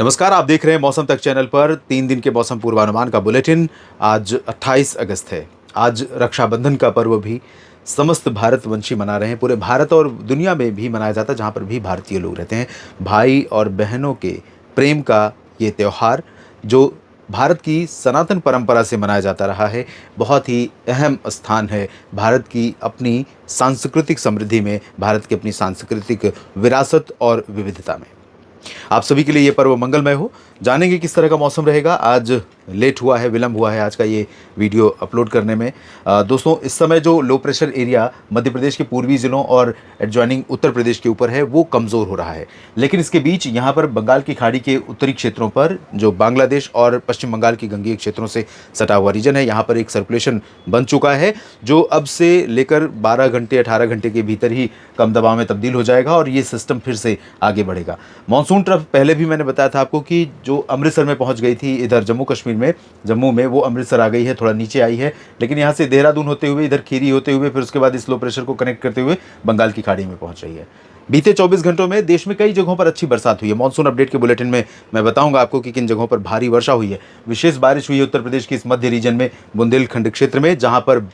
नमस्कार, आप देख रहे हैं मौसम तक चैनल पर 3 दिन के मौसम पूर्वानुमान का बुलेटिन। आज 28 अगस्त है। आज रक्षाबंधन का पर्व भी समस्त भारतवंशी मना रहे हैं। पूरे भारत और दुनिया में भी मनाया जाता है, जहाँ पर भी भारतीय लोग रहते हैं। भाई और बहनों के प्रेम का ये त्यौहार जो भारत की सनातन परंपरा से मनाया जाता रहा है, बहुत ही अहम स्थान है भारत की अपनी सांस्कृतिक समृद्धि में, भारत की अपनी सांस्कृतिक विरासत और विविधता में। आप सभी के लिए ये पर्व मंगलमय हो। जानेंगे किस तरह का मौसम रहेगा। आज लेट हुआ है, विलंब हुआ है आज का ये वीडियो अपलोड करने में। दोस्तों, इस समय जो low pressure area Madhya Pradesh के पूर्वी ज़िलों और एडजॉइनिंग उत्तर प्रदेश के ऊपर है, वो कमज़ोर हो रहा है। लेकिन इसके बीच यहाँ पर बंगाल की खाड़ी के उत्तरी क्षेत्रों पर, जो बांग्लादेश और पश्चिम बंगाल की गंगीय क्षेत्रों से सटा हुआ रीजन है, यहाँ पर एक सर्कुलेशन बन चुका है, जो अब से लेकर 12 घंटे 18 घंटे के भीतर ही कम दबाव में तब्दील हो जाएगा और ये सिस्टम फिर से आगे बढ़ेगा। मानसून ट्रफ पहले भी मैंने बताया था आपको कि जो अमृतसर में पहुंच गई थी, इधर जम्मू कश्मीर में, जम्मू में, वो अमृतसर आ गई है, थोड़ा नीचे आई है। लेकिन यहाँ से देहरादून होते हुए, इधर खीरी होते हुए, फिर उसके बाद इस लो प्रेशर को कनेक्ट करते हुए बंगाल की खाड़ी में पहुंच रही है। बीते 24 घंटों में देश में कई जगहों पर अच्छी बरसात हुई है। मानसून अपडेट के बुलेटिन में मैं बताऊंगा आपको कि किन जगहों पर भारी वर्षा हुई है। विशेष बारिश हुई है उत्तर प्रदेश के इस मध्य रीजन में, बुंदेलखंड क्षेत्र में, जहां पर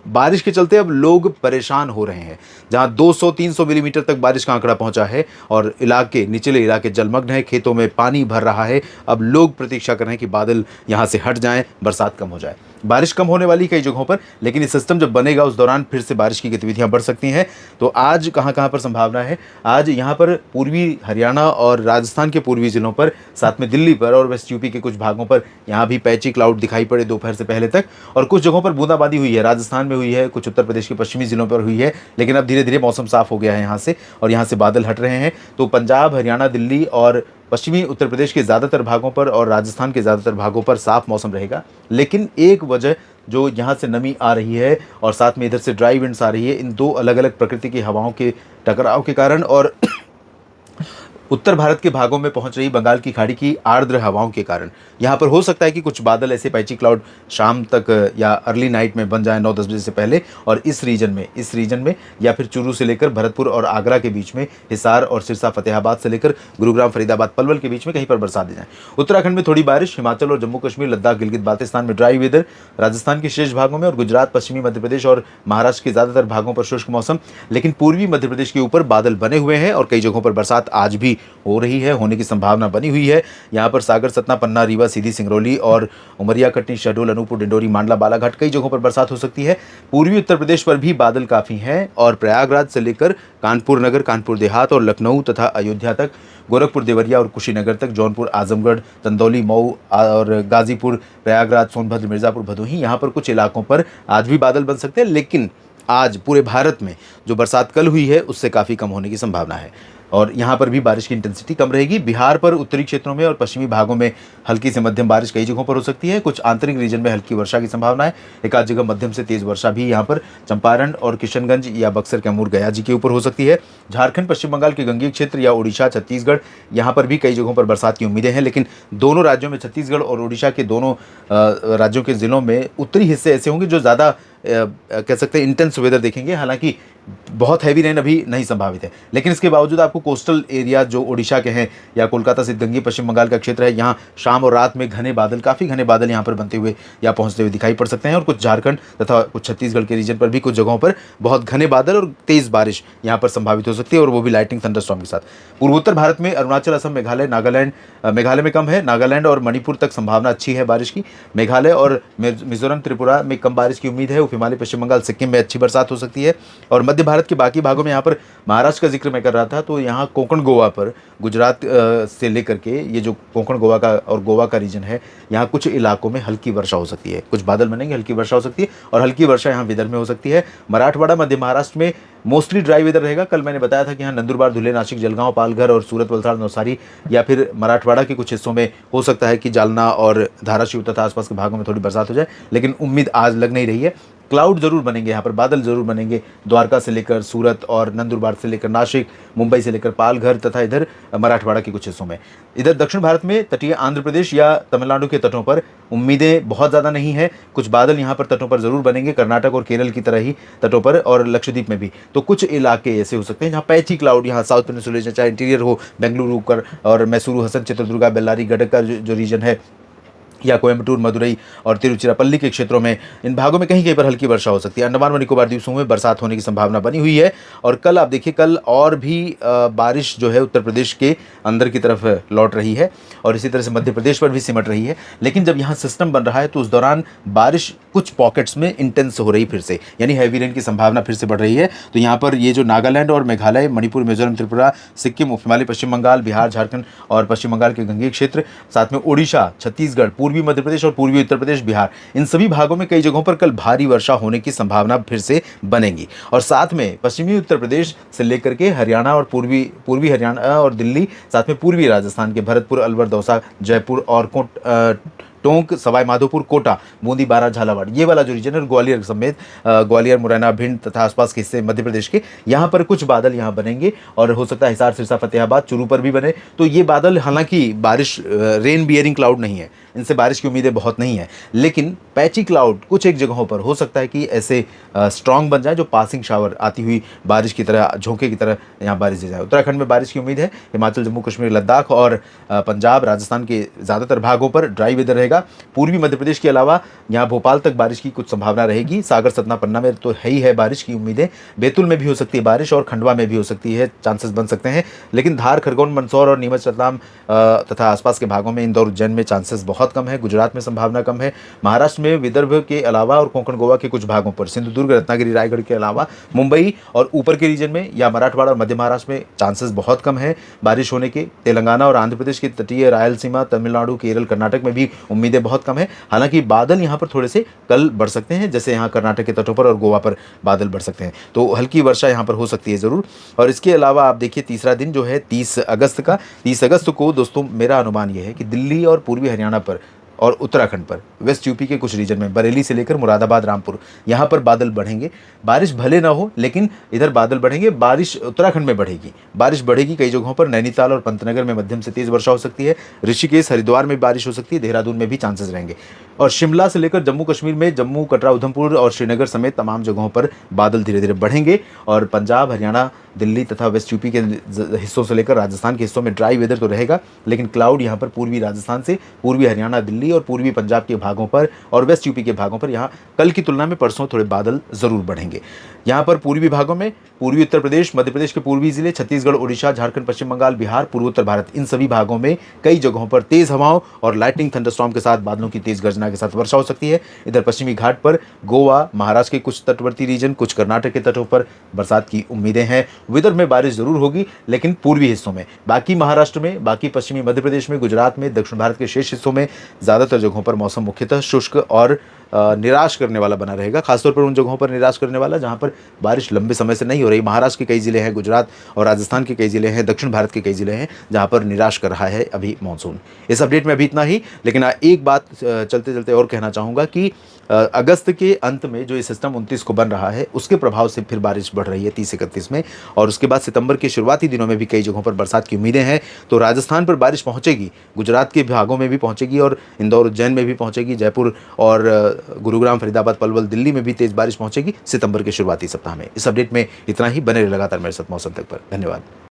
बारिश के चलते अब लोग परेशान हो रहे हैं। जहां 200-300 मिलीमीटर तक बारिश का आंकड़ा पहुंचा है और निचले इलाके जलमग्न है, खेतों में पानी भर रहा है। अब लोग प्रतीक्षा कर रहे हैं कि बादल यहां से हट जाएं, बरसात कम हो जाए। बारिश कम होने वाली कई जगहों पर, लेकिन ये सिस्टम जब बनेगा उस दौरान फिर से बारिश की गतिविधियां बढ़ सकती हैं। तो आज कहां कहां पर संभावना है? आज यहां पर पूर्वी हरियाणा और राजस्थान के पूर्वी जिलों पर, साथ में दिल्ली पर और वेस्ट यूपी के कुछ भागों पर यहां भी पैची क्लाउड दिखाई पड़े दोपहर से पहले तक। और कुछ जगहों पर बूंदाबांदी हुई है, राजस्थान में हुई है, कुछ उत्तर प्रदेश के पश्चिमी जिलों पर हुई है। लेकिन अब धीरे धीरे मौसम साफ हो गया है यहाँ से, और यहाँ से बादल हट रहे हैं। तो पंजाब, हरियाणा, दिल्ली और पश्चिमी उत्तर प्रदेश के ज़्यादातर भागों पर और राजस्थान के ज़्यादातर भागों पर साफ मौसम रहेगा। लेकिन एक वजह जो यहाँ से नमी आ रही है और साथ में इधर से ड्राई विंड्स आ रही है, इन दो अलग अलग प्रकृति की हवाओं के टकराव के कारण और उत्तर भारत के भागों में पहुंच रही बंगाल की खाड़ी की आर्द्र हवाओं के कारण यहाँ पर हो सकता है कि कुछ बादल ऐसे पैची क्लाउड शाम तक या अर्ली नाइट में बन जाए, 9-10 बजे से पहले। और इस रीजन में या फिर चूरू से लेकर भरतपुर और आगरा के बीच में, हिसार और सिरसा फतेहाबाद से लेकर गुरुग्राम, फरीदाबाद, पलवल के बीच में कहीं पर बरसात दे जाए। उत्तराखंड में थोड़ी बारिश, हिमाचल और जम्मू कश्मीर, लद्दाख, गिलगित बाल्टिस्तान में ड्राई वेदर, राजस्थान के शेष भागों में और गुजरात, पश्चिमी मध्य प्रदेश और महाराष्ट्र के ज़्यादातर भागों पर शुष्क मौसम। लेकिन पूर्वी मध्य प्रदेश के ऊपर बादल बने हुए हैं और कई जगहों पर बरसात आज भी हो रही है, होने की संभावना बनी हुई है। यहाँ पर सागर, सतना, पन्ना, रीवा, सीधी, सिंगरौली और उमरिया, कटनी, शहडोल, अनूपपुर, डिंडोरी, मांडला, बालाघाट, कई जगहों पर बरसात हो सकती है। पूर्वी उत्तर प्रदेश पर भी बादल काफ़ी हैं और प्रयागराज से लेकर कानपुर नगर, कानपुर देहात और लखनऊ तथा अयोध्या तक, गोरखपुर, देवरिया और कुशीनगर तक, जौनपुर, आजमगढ़, चंदौली, मऊ और गाजीपुर, प्रयागराज, सोनभद्र, मिर्ज़ापुर, भदोही, यहाँ पर कुछ इलाकों पर आज भी बादल बन सकते हैं। लेकिन आज पूरे भारत में जो बरसात कल हुई है उससे काफ़ी कम होने की संभावना है और यहाँ पर भी बारिश की इंटेंसिटी कम रहेगी। बिहार पर उत्तरी क्षेत्रों में और पश्चिमी भागों में हल्की से मध्यम बारिश कई जगहों पर हो सकती है। कुछ आंतरिक रीजन में हल्की वर्षा की संभावना है। एक आध जगह मध्यम से तेज वर्षा भी यहाँ पर चंपारण और किशनगंज या बक्सर, कैमूर, गया जी के ऊपर हो सकती है। झारखंड, पश्चिम बंगाल के गंगीय क्षेत्र या उड़ीसा, छत्तीसगढ़, यहाँ पर भी कई जगहों पर बरसात की उम्मीदें हैं। लेकिन दोनों राज्यों में, छत्तीसगढ़ और उड़ीसा के दोनों राज्यों के ज़िलों में उत्तरी हिस्से ऐसे होंगे जो ज़्यादा कह सकते हैं इंटेंस वेदर देखेंगे। हालांकि बहुत हैवी रेन अभी नहीं संभावित है, लेकिन इसके बावजूद आपको कोस्टल एरिया जो ओडिशा के हैं या कोलकाता से गंगीय पश्चिम बंगाल का क्षेत्र है, यहाँ शाम और रात में घने बादल, काफ़ी घने बादल यहाँ पर बनते हुए या पहुँचते हुए दिखाई पड़ सकते हैं। और कुछ झारखंड तथा कुछ छत्तीसगढ़ के रीजन पर भी कुछ जगहों पर बहुत घने बादल और तेज़ बारिश यहाँ पर संभावित हो सकती है, और वो भी लाइटनिंग, थंडरस्टॉर्म के साथ। पूर्वोत्तर भारत में अरुणाचल, असम, मेघालय, नागालैंड, मेघालय में कम है, नागालैंड और मणिपुर तक संभावना अच्छी है बारिश की। मेघालय और मिजोरम, त्रिपुरा में कम बारिश की उम्मीद है। उप हिमालय, पश्चिम बंगाल, सिक्किम में अच्छी बरसात हो सकती है। और मध्य भारत के बाकी भागों में, यहाँ पर महाराष्ट्र का जिक्र मैं कर रहा था, तो यहाँ कोंकण गोवा पर, गुजरात से लेकर के ये जो कोंकण गोवा का और गोवा का रीजन है, यहाँ कुछ इलाकों में हल्की वर्षा हो सकती है। कुछ बादल बनेंगे, हल्की वर्षा हो सकती है और हल्की वर्षा यहाँ विदर्भ में हो सकती है। मराठवाड़ा, मध्य महाराष्ट्र में मोस्टली ड्राई वेदर रहेगा। कल मैंने बताया था कि यहाँ नंदुरबार, धुले, नासिक, जलगांव, पालघर और सूरत, वलसाड़, नौसारी या फिर मराठवाड़ा के कुछ हिस्सों में हो सकता है कि जालना और धाराशिव तथा आसपास के भागों में थोड़ी बरसात हो जाए, लेकिन उम्मीद आज लग नहीं रही है। क्लाउड जरूर बनेंगे, यहाँ पर बादल जरूर बनेंगे। द्वारका से लेकर सूरत और नंदुरबार से लेकर नासिक, मुंबई से लेकर पालघर तथा इधर मराठवाड़ा के कुछ हिस्सों में। इधर दक्षिण भारत में तटीय आंध्र प्रदेश या तमिलनाडु के तटों पर उम्मीदें बहुत ज़्यादा नहीं है। कुछ बादल यहाँ पर तटों पर जरूर बनेंगे, कर्नाटक और केरल की तरह ही तटों पर, और लक्षद्वीप में भी। तो कुछ इलाके ऐसे हो सकते हैं जहाँ पैची क्लाउड, यहाँ साउथ पेनिनसुला चाहे इंटीरियर हो, बेंगलुरु कर और मैसूरू, हसन, चित्रदुर्गा, बेल्लारी, गडक का जो रीजन है, या कोयम्बटूर, मदुरई और तिरुचिरापल्ली के क्षेत्रों में, इन भागों में कहीं कहीं पर हल्की वर्षा हो सकती है। अंडमान व निकोबार द्वीप समूह में बरसात होने की संभावना बनी हुई है। और कल आप देखिए, कल और भी बारिश जो है उत्तर प्रदेश के अंदर की तरफ लौट रही है और इसी तरह से मध्य प्रदेश पर भी सिमट रही है। लेकिन जब यहाँ सिस्टम बन रहा है तो उस दौरान बारिश कुछ पॉकेट्स में इंटेंस हो रही फिर से, यानी हैवी रेन की संभावना फिर से बढ़ रही है। तो यहाँ पर ये जो नागालैंड और मेघालय, मणिपुर, मिजोरम, त्रिपुरा, सिक्किम, उप हिमालय, पश्चिम बंगाल, बिहार, झारखंड और पश्चिम बंगाल के गंगेय क्षेत्र, साथ में उड़ीसा, छत्तीसगढ़, पूर्वी मध्य प्रदेश और पूर्वी उत्तर प्रदेश, बिहार, इन सभी भागों में कई जगहों पर कल भारी वर्षा होने की संभावना फिर से बनेगी। और साथ में पश्चिमी उत्तर प्रदेश से लेकर के हरियाणा और पूर्वी हरियाणा और दिल्ली, साथ में पूर्वी राजस्थान के भरतपुर, अलवर, दौसा, जयपुर और टोंक, सवाई माधोपुर, कोटा, बूंदी, बारां, झालावाड़, ये वाला जो रीजन है, ग्वालियर समेत ग्वालियर, मुरैना, भिंड तथा आसपास के हिस्से मध्य प्रदेश के, यहाँ पर कुछ बादल यहाँ बनेंगे और हो सकता है हिसार, सिरसा, फतेहाबाद, चूरू पर भी बने। तो ये बादल हालांकि बारिश, रेन बियरिंग क्लाउड नहीं है, इनसे बारिश की उम्मीदें बहुत नहीं है, लेकिन पैची क्लाउड कुछ एक जगहों पर हो सकता है कि ऐसे स्ट्रांग बन जाए जो पासिंग शावर, आती हुई बारिश की तरह, झोंके की तरह यहाँ बारिश दे जाए। उत्तराखंड में बारिश की उम्मीद है। हिमाचल, जम्मू कश्मीर, लद्दाख और पंजाब, राजस्थान के ज़्यादातर भागों पर ड्राई वेदर रहेगा। पूर्वी मध्य प्रदेश के अलावा यहाँ भोपाल तक बारिश की कुछ संभावना रहेगी। सागर, सतना, पन्ना में तो है ही है बारिश की उम्मीदें। बैतूल में भी हो सकती है बारिश और खंडवा में भी हो सकती है, चांसेस बन सकते हैं। लेकिन धार, खरगोन, मंदसौर और नीमच, रतलाम तथा आसपास के भागों में, इंदौर, उज्जैन में चांसेस बहुत कम है। गुजरात में संभावना कम है। महाराष्ट्र में विदर्भ के अलावा और कोंकण, गोवा के कुछ भागों पर, सिंधुदुर्ग, रत्नागिरी, रायगढ़ के अलावा मुंबई और ऊपर के रीजन में या मराठवाड़ा और मध्य महाराष्ट्र में चांसेस बहुत कम है बारिश होने के। तेलंगाना और आंध्र प्रदेश के तटीय रायलसीमा, तमिलनाडु, केरल, कर्नाटक में भी उम्मीदें बहुत कम है। हालांकि बादल यहाँ पर थोड़े से कल बढ़ सकते हैं, जैसे यहाँ कर्नाटक के तटों पर और गोवा पर बादल बढ़ सकते हैं, तो हल्की वर्षा यहाँ पर हो सकती है ज़रूर। और इसके अलावा आप देखिए, तीसरा दिन जो है 30 अगस्त का, 30 अगस्त को दोस्तों मेरा अनुमान यह है कि दिल्ली और पूर्वी हरियाणा पर और उत्तराखंड पर, वेस्ट यूपी के कुछ रीजन में, बरेली से लेकर मुरादाबाद, रामपुर, यहाँ पर बादल बढ़ेंगे। बारिश भले ना हो, लेकिन इधर बादल बढ़ेंगे। बारिश उत्तराखंड में बढ़ेगी, बारिश बढ़ेगी कई जगहों पर। नैनीताल और पंतनगर में मध्यम से तेज वर्षा हो सकती है। ऋषिकेश, हरिद्वार में बारिश हो सकती है। देहरादून में भी चांसेस रहेंगे। और शिमला से लेकर जम्मू कश्मीर में, जम्मू, कटरा, उधमपुर और श्रीनगर समेत तमाम जगहों पर बादल धीरे धीरे बढ़ेंगे। और पंजाब, हरियाणा, दिल्ली तथा वेस्ट यूपी के हिस्सों से लेकर राजस्थान के हिस्सों में ड्राई वेदर तो रहेगा, लेकिन क्लाउड यहाँ पर पूर्वी राजस्थान से पूर्वी हरियाणा, दिल्ली और पूर्वी पंजाब के भागों पर और वेस्ट यूपी के भागों पर यहाँ कल की तुलना में परसों थोड़े बादल जरूर बढ़ेंगे। यहाँ पर पूर्वी भागों में पूर्वी उत्तर प्रदेश, मध्य प्रदेश के पूर्वी जिले, छत्तीसगढ़, उड़ीसा, झारखंड, पश्चिम बंगाल, बिहार, पूर्वोत्तर भारत, इन सभी भागों में कई जगहों पर तेज हवाओं और लाइटनिंग, थंडरस्टॉर्म के साथ बादलों की तेज गर्जना के साथ वर्षा हो सकती है। इधर पश्चिमी घाट पर गोवा, महाराष्ट्र के कुछ तटवर्ती रीजन, कुछ कर्नाटक के तटों पर बरसात की उम्मीदें हैं। विदर्भ में बारिश जरूर होगी, लेकिन पूर्वी हिस्सों में, बाकी महाराष्ट्र में, बाकी पश्चिमी मध्य प्रदेश में, गुजरात में, दक्षिण भारत के शेष हिस्सों में ज़्यादातर जगहों पर मौसम मुख्यतः शुष्क और निराश करने वाला बना रहेगा। खासतौर पर उन जगहों पर निराश करने वाला जहां पर बारिश लंबे समय से नहीं हो रही। महाराष्ट्र के कई जिले हैं, गुजरात और राजस्थान के कई जिले हैं, दक्षिण भारत के कई जिले हैं जहां पर निराश कर रहा है अभी मानसून। इस अपडेट में अभी इतना ही, लेकिन एक बात चलते चलते और कहना चाहूँगा कि अगस्त के अंत में जो ये सिस्टम 29 को बन रहा है, उसके प्रभाव से फिर बारिश बढ़ रही है 30-31 में, और उसके बाद सितंबर के शुरुआती दिनों में भी कई जगहों पर बरसात की उम्मीदें हैं। तो राजस्थान पर बारिश पहुंचेगी, गुजरात के भागों में भी पहुंचेगी और इंदौर, उज्जैन में भी पहुंचेगी, जयपुर और गुरुग्राम, फरीदाबाद, पलवल, दिल्ली में भी तेज बारिश पहुंचेगी सितंबर के शुरुआती सप्ताह में। इस अपडेट में इतना ही। बने रहे लगातार मेरे साथ मौसम तक पर। धन्यवाद।